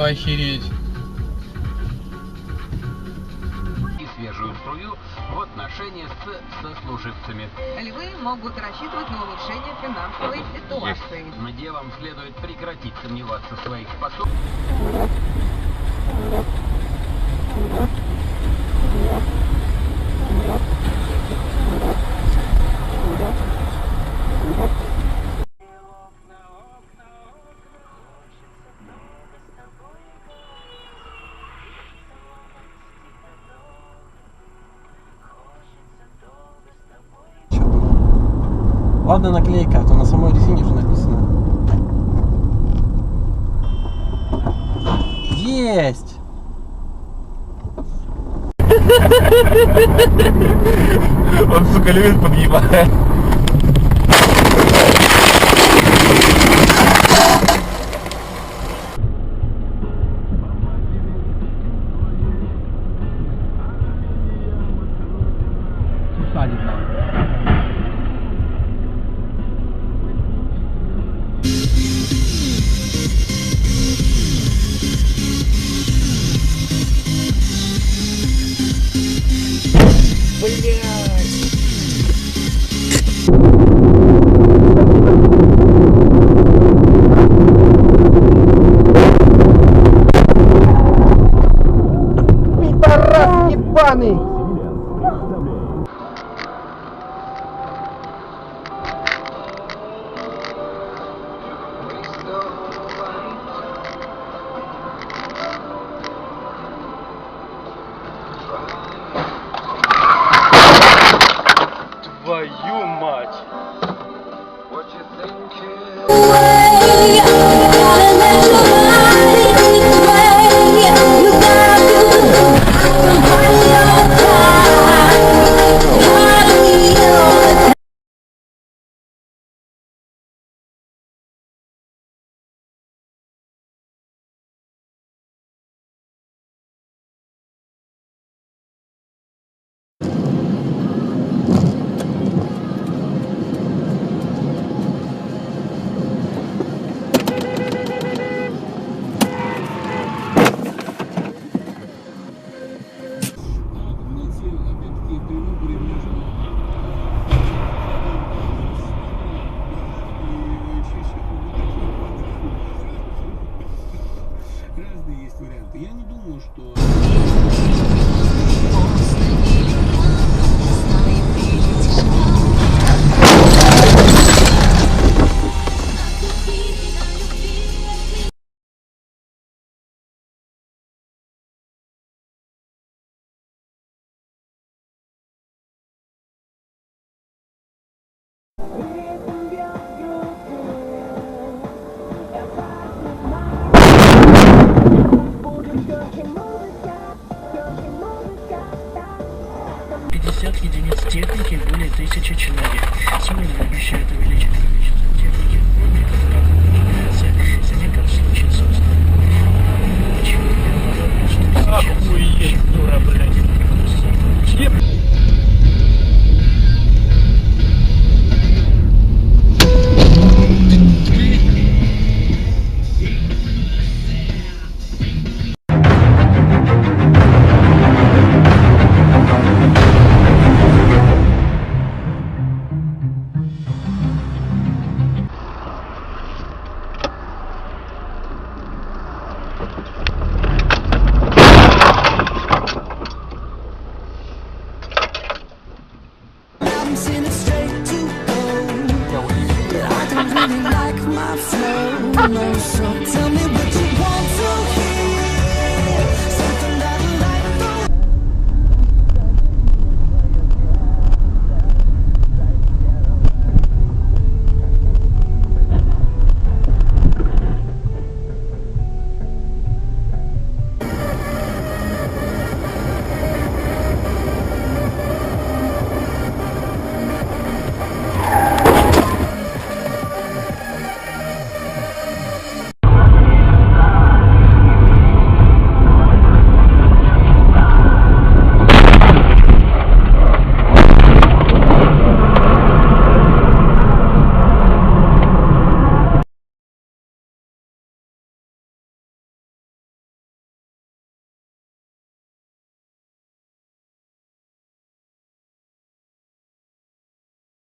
охереть. И свежую струю в отношениях с сослуживцами. Львы могут рассчитывать на улучшение финансовой ситуации. Где вам следует прекратить сомневаться в своих способностях. Ладно, наклейка, а то на самой резине же написано. Есть! Он, сука, любит подъебать. Пидорас ебаный! Твою мать! Разные есть варианты. Я не думаю, что... единиц техники, более 1000 человек. Сегодня обещают увеличить количество техники в форме, которая упоминается за некоторые случаи собственно. Почему я говорю, что сейчас